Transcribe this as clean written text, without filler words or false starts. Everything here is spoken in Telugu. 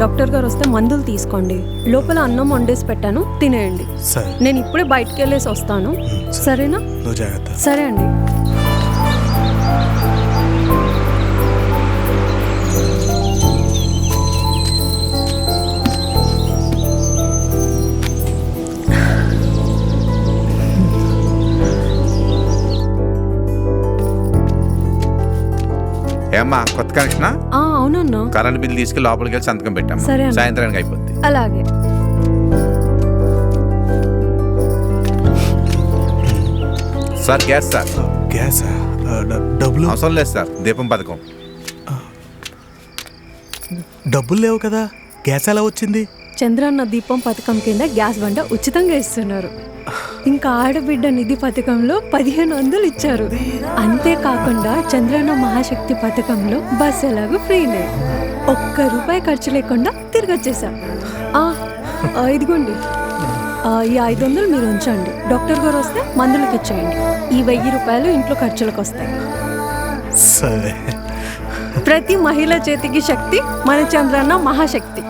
డాక్టర్ గారు వస్తే మందులు తీసుకోండి. లోపల అన్నం వండేసి పెట్టాను, తినేయండి. సరే. నేను ఇప్పుడే బయటికి వెళ్ళేసి వస్తాను. సరేనా? నువ్వు జాగ్రత్త. సరే అండి. ఏమ్మా కొత్త కనెక్షనా? అవునన్నా. కరెంట్ బిల్ తీసుకెళ్ళి లోపలికి వెళ్ళి సంతకం పెట్టాము. సరే అన్న. సాయంత్రానికి అయిపోద్ది. అలాగే. Sir gas sir. గ్యాసా? డబ్బులు అవసరం లేదు సార్, దీపం పథకం. డబ్బులు లేవు కదా, గ్యాస్ ఎలా వచ్చింది? చంద్రన్న దీపం పథకం కింద గ్యాస్ బండ ఉచితంగా ఇస్తున్నారు. ఇంకా ఆడబిడ్డ నిధి పథకంలో 1500 ఇచ్చారు. అంతేకాకుండా చంద్రన్న మహాశక్తి పథకంలో బస్ ఎలాగో ఫ్రీనే. ₹1 ఖర్చు లేకుండా తిరిగి వచ్చేసా. ఇదిగోండి, ఈ 500 మీరు ఉంచండి. డాక్టర్ గారు వస్తే మందులకు ఇచ్చేయండి. ఈ ₹1000 ఇంట్లో ఖర్చులకు వస్తాయి. సరే. ప్రతి మహిళ చేతికి శక్తి, మన చంద్రన్న మహాశక్తి.